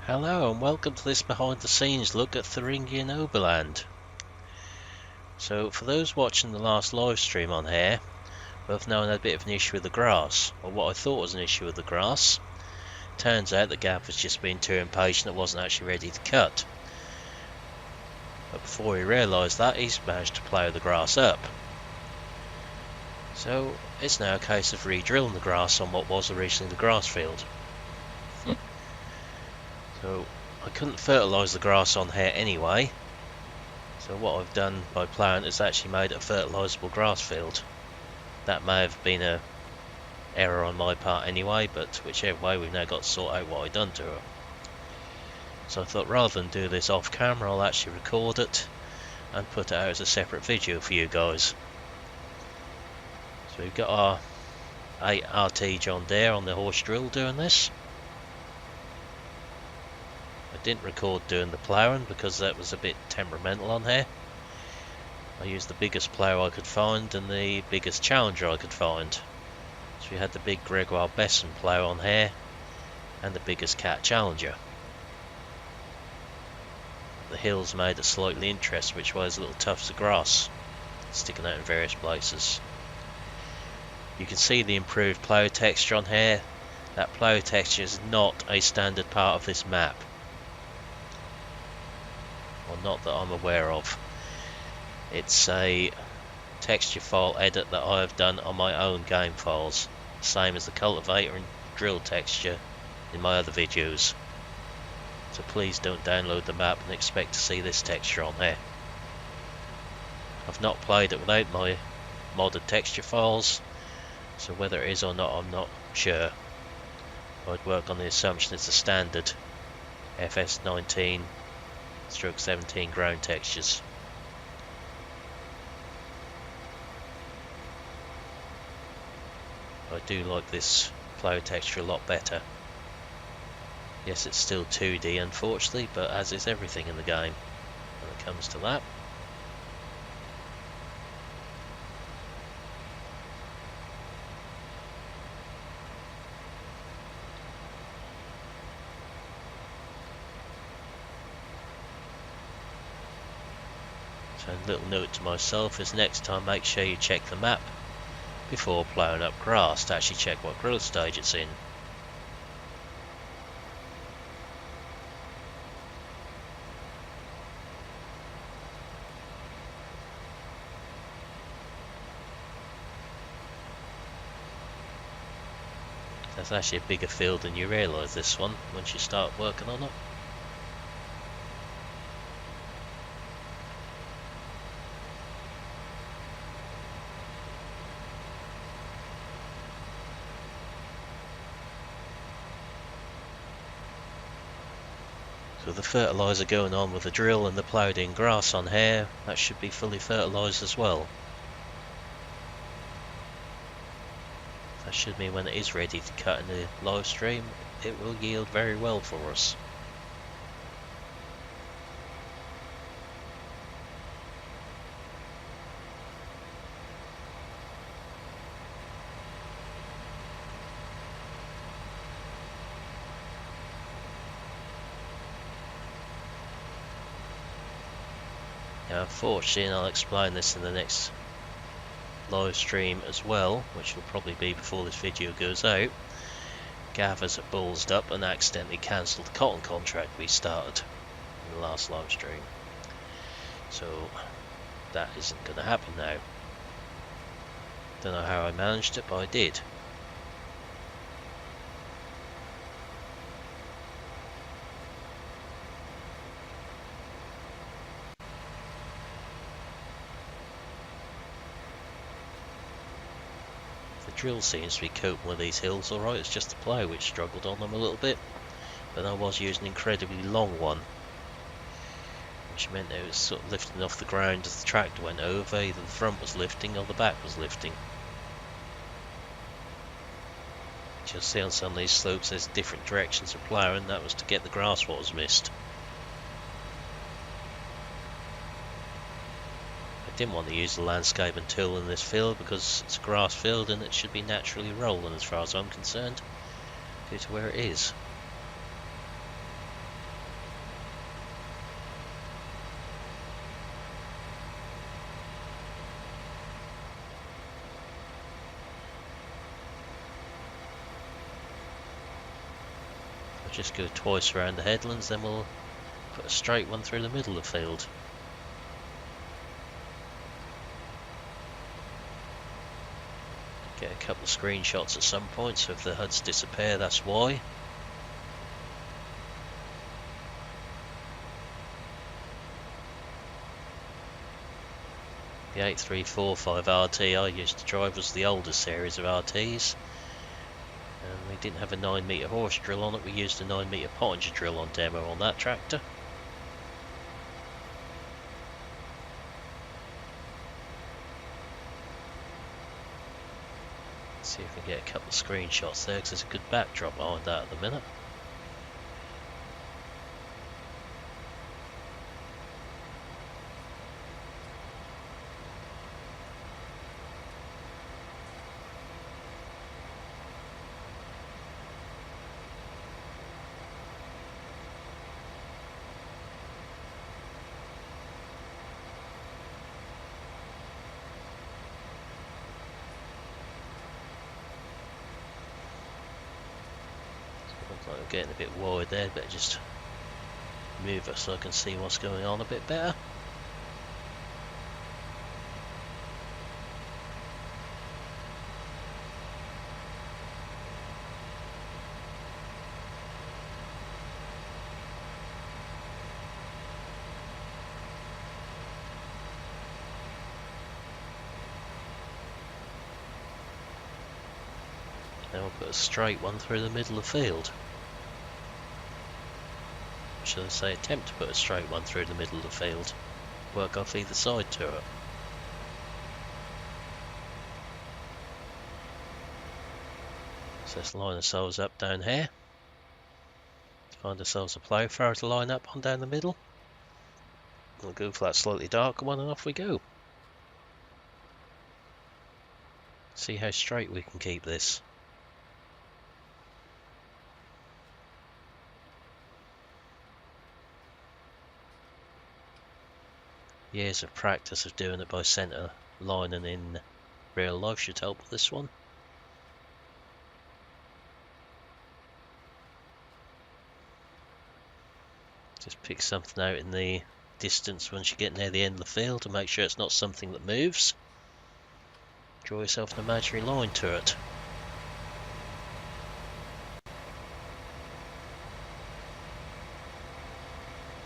Hello and welcome to this behind the scenes look at Thuringian Oberland. So for those watching the last live stream on here, we've now had a bit of an issue with the grass, or what I thought was an issue with the grass. Turns out the Gav was just being too impatient, it wasn't actually ready to cut. But before he realised that, he's managed to plough the grass up. So it's now a case of re-drilling the grass on what was originally the grass field. So I couldn't fertilise the grass on here anyway, so what I've done by ploughing is actually made a fertilisable grass field. That may have been an error on my part anyway, but whichever way, we've now got to sort out what I've done to her. So I thought rather than do this off camera, I'll actually record it and put it out as a separate video for you guys. So we've got our 8RT John Deere on the horse drill doing this. I didn't record doing the ploughing because that was a bit temperamental on here. I used the biggest plough I could find and the biggest Challenger I could find. So we had the big Gregoire Besson plough on here and the biggest Cat Challenger. The hills made it slightly interesting, which was little tufts of grass sticking out in various places. You can see the improved plough texture on here. That plough texture is not a standard part of this map. Well, not that I'm aware of. It's a texture file edit that I have done on my own game files, same as the cultivator and drill texture in my other videos. So please don't download the map and expect to see this texture on here. I've not played it without my modded texture files, so whether it is or not I'm not sure. I'd work on the assumption it's a standard FS19/17 ground textures. I do like this plough texture a lot better. Yes, it's still 2D unfortunately, but as is everything in the game when it comes to that. So a little note to myself is next time make sure you check the map before ploughing up grass to actually check what growth stage it's in. That's actually a bigger field than you realise, this one, once you start working on it. With the fertiliser going on with the drill and the ploughed in grass on here, that should be fully fertilised as well. That should mean when it is ready to cut in the live stream, it will yield very well for us. Now unfortunately, and I'll explain this in the next live stream as well, which will probably be before this video goes out, Gav has ballsed up and accidentally cancelled the cotton contract we started in the last live stream. So that isn't going to happen now. Don't know how I managed it, but I did. The drill seems to be coping with these hills alright, it's just the plough which struggled on them a little bit, but I was using an incredibly long one, which meant it was sort of lifting off the ground as the tractor went over. Either the front was lifting or the back was lifting. You'll see on some of these slopes there's different directions of ploughing. That was to get the grass what was missed. I didn't want to use the landscaping tool in this field because it's a grass field and it should be naturally rolling as far as I'm concerned, due to where it is. We'll just go twice around the headlands, then we'll put a straight one through the middle of the field. Get a couple of screenshots at some point, so if the HUDs disappear, that's why. The 8345 RT I used to drive was the oldest series of RTs, and we didn't have a 9 metre horse drill on it. We used a 9 metre Pottinger drill on demo on that tractor. Let's see if we can get a couple of screenshots there, because there's a good backdrop behind that at the minute. Looks like I'm getting a bit wide there, but just move it so I can see what's going on a bit better. Now we'll put a straight one through the middle of the field. Should I say attempt to put a straight one through the middle of the field. Work off either side to it. So let's line ourselves up down here. Find ourselves a ploughfurrow to line up on down the middle. We'll go for that slightly darker one and off we go. See how straight we can keep this. Years of practice of doing it by centre lining in real life should help with this one. Just pick something out in the distance once you get near the end of the field to make sure it's not something that moves. Draw yourself an imaginary line to it.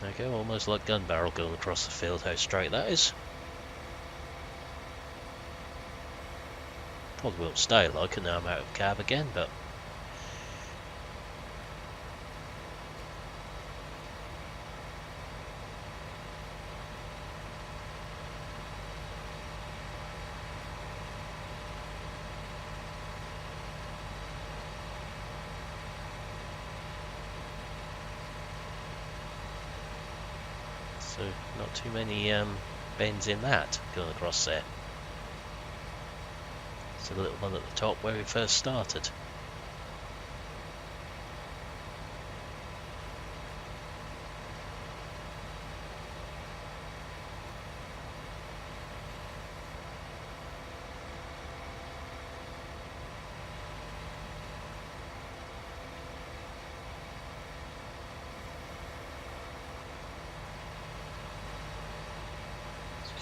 There you go, almost like gun barrel going across the field, how straight that is. Probably won't stay like it now I'm out of cab again, but so not too many bends in that going across there. It's a little one at the top where we first started.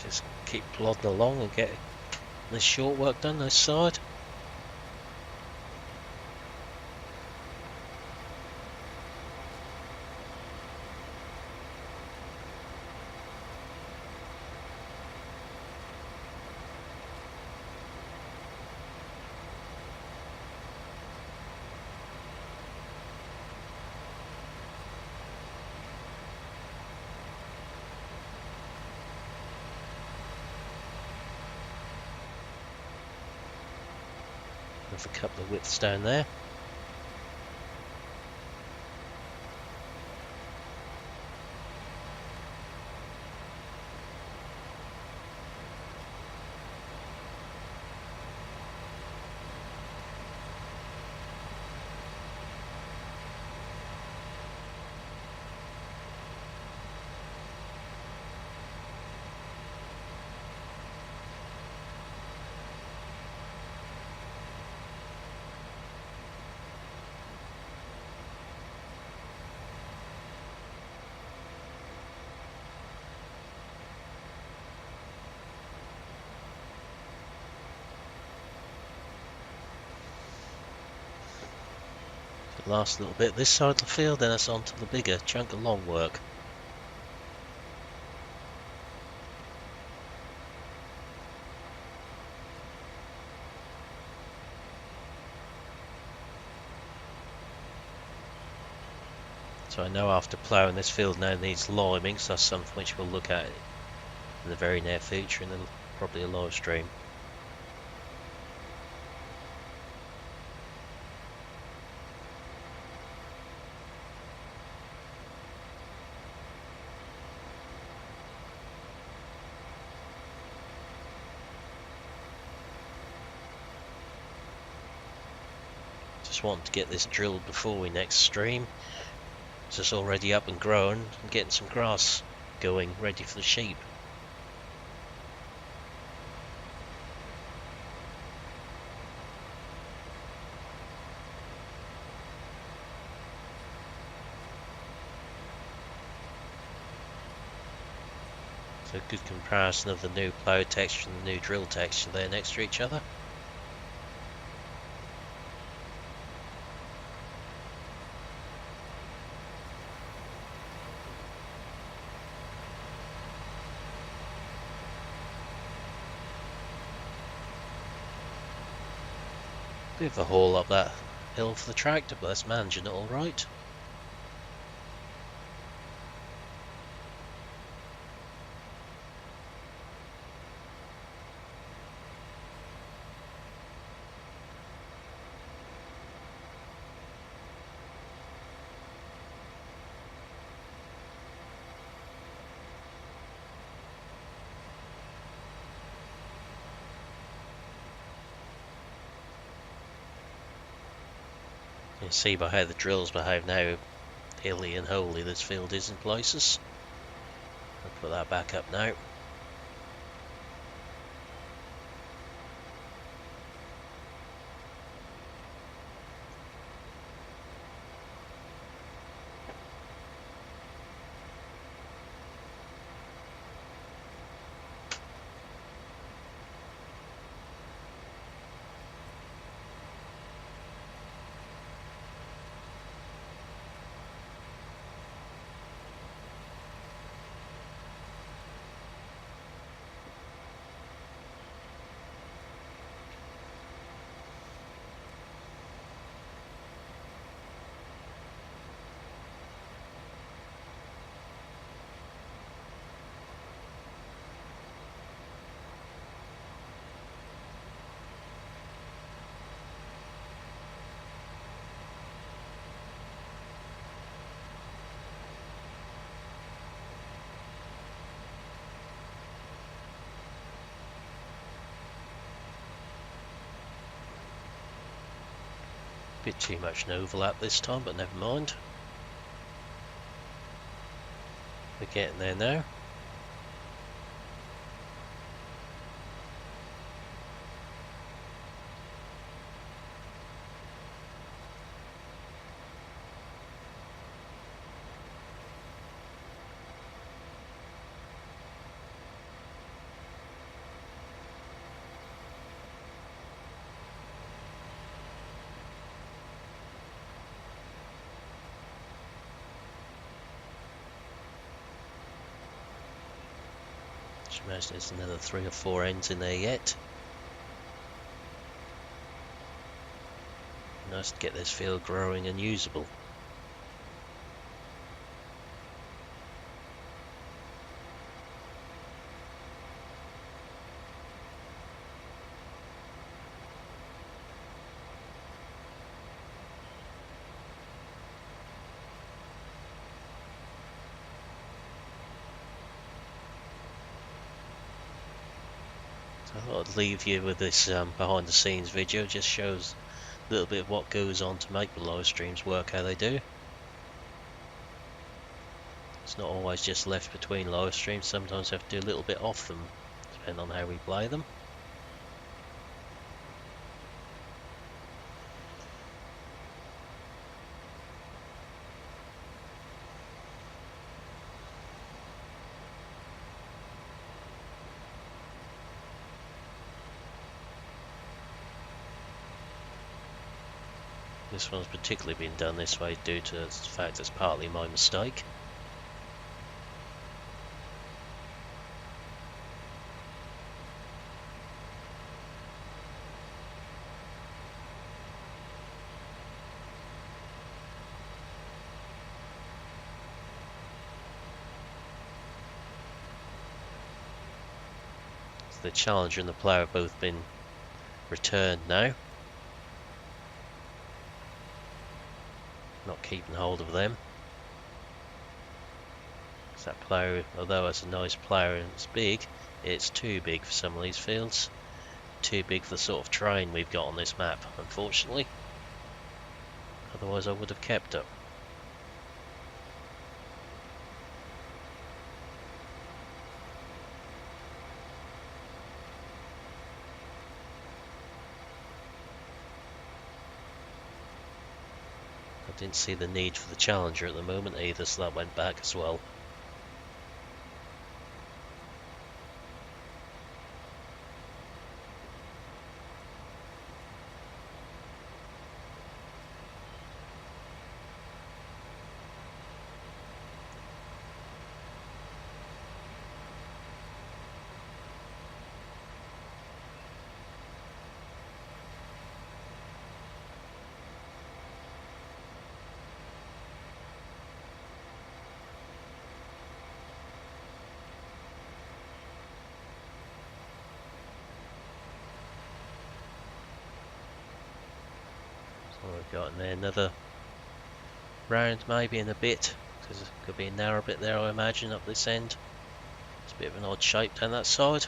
Just keep plodding along and get this short work done this side. With a couple of widths down there. The last little bit this side of the field, then it's on to the bigger chunk of long work. So I know after ploughing this field now needs liming, so that's something which we'll look at in the very near future in probably a live stream. Just wanting to get this drilled before we next stream. It's just already up and growing and getting some grass going, ready for the sheep. So a good comparison of the new plough texture and the new drill texture there next to each other. Bit of a haul up that hill for the tractor, but that's managing it alright. You can see by how the drills behave now, hilly and holy this field is in places. I'll put that back up now. Bit too much an overlap this time, but never mind. We're getting there now. Just imagine there's another 3 or 4 ends in there yet. Nice to get this field growing and usable. So I thought I'd leave you with this behind the scenes video. Just shows a little bit of what goes on to make the live streams work how they do. It's not always just left between live streams, sometimes we have to do a little bit off them, depending on how we play them. This one's particularly been done this way due to the fact it's partly my mistake. The challenger and the player have both been returned now. Not keeping hold of them. That player, although it's a nice player and it's big, it's too big for some of these fields. Too big for the sort of terrain we've got on this map, unfortunately. Otherwise I would have kept it. I didn't see the need for the challenger at the moment either, so that went back as well. We've got in there another round maybe in a bit, because there could be a narrow bit there I imagine up this end. It's a bit of an odd shape down that side.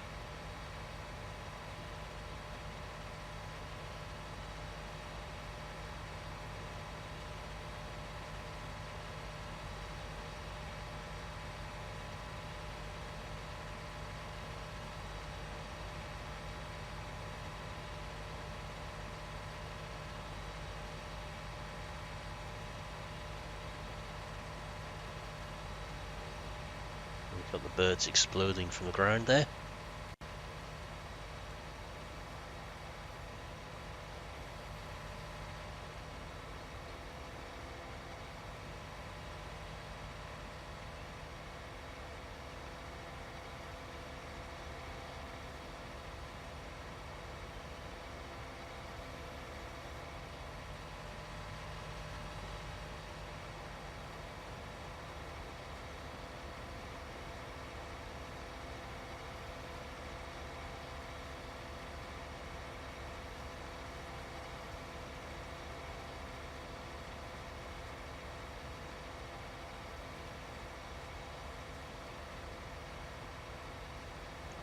Got the birds exploding from the ground there.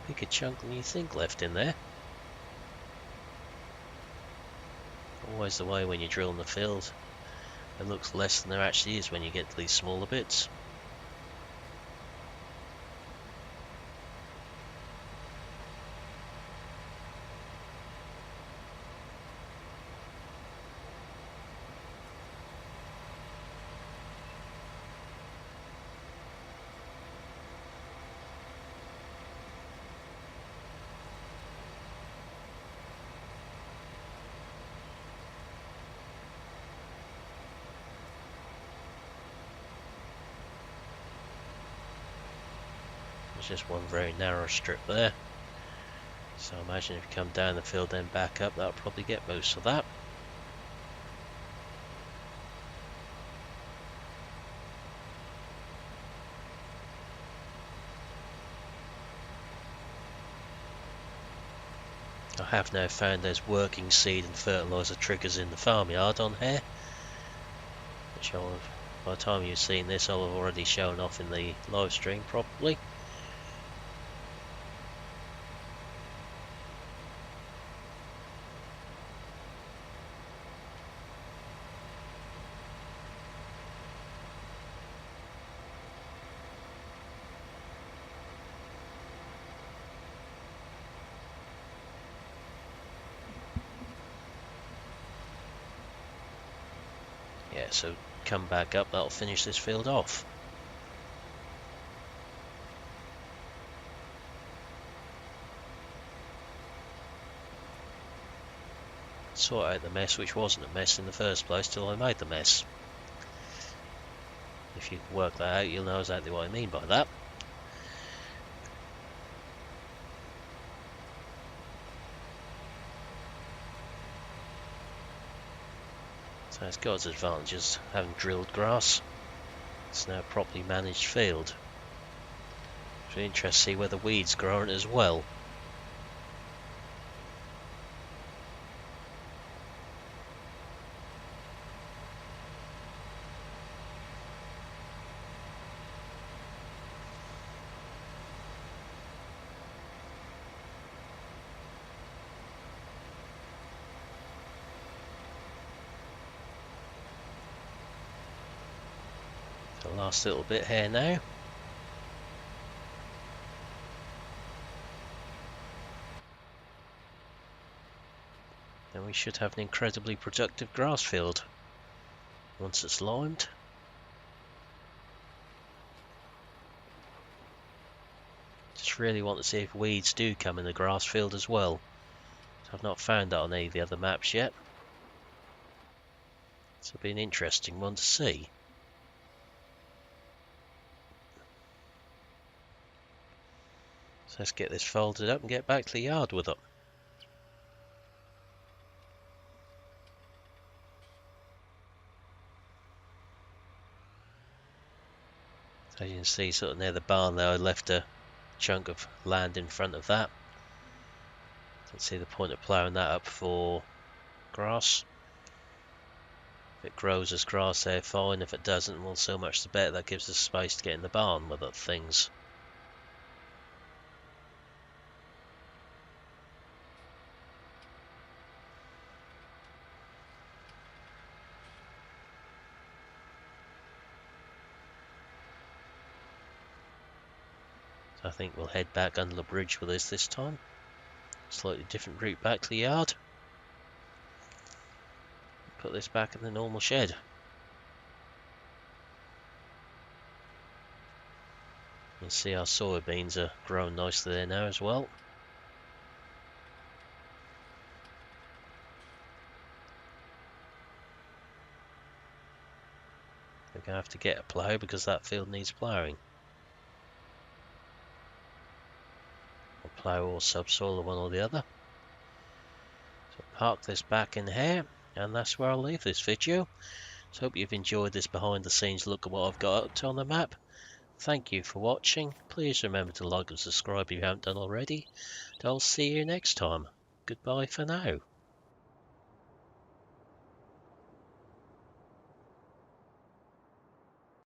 Bigger chunk than you think left in there. Always the way when you drill in the field. It looks less than there actually is when you get to these smaller bits. There's just one very narrow strip there, so I imagine if you come down the field then back up, that'll probably get most of that. I have now found there's working seed and fertiliser triggers in the farmyard on here, which I'll have, by the time you've seen this I'll have already shown off in the live stream probably. Yeah, so come back up, that'll finish this field off. sort out the mess which wasn't a mess in the first place till I made the mess. If you can work that out, you'll know exactly what I mean by that. So it's got its advantages, having drilled grass. It's now a properly managed field. It's really interesting to see where the weeds grow on it as well. The last little bit here now. And we should have an incredibly productive grass field once it's limed. Just really want to see if weeds do come in the grass field as well. I've not found that on any of the other maps yet. So it'll be an interesting one to see. So let's get this folded up and get back to the yard with it. So you can see sort of near the barn there, I left a chunk of land in front of that. Don't see the point of ploughing that up for grass. If it grows as grass there, fine. If it doesn't, well, so much the better. That gives us space to get in the barn with other things. So I think we'll head back under the bridge with this time. Slightly different route back to the yard. Put this back in the normal shed. You can see our soybeans are growing nicely there now as well. We're going to have to get a plough because that field needs ploughing. Or plough or subsoil, or one or the other. So park this back in here, and that's where I'll leave this video. So hope you've enjoyed this behind the scenes look at what I've got up to on the map. Thank you for watching. Please remember to like and subscribe if you haven't done already. And I'll see you next time. Goodbye for now.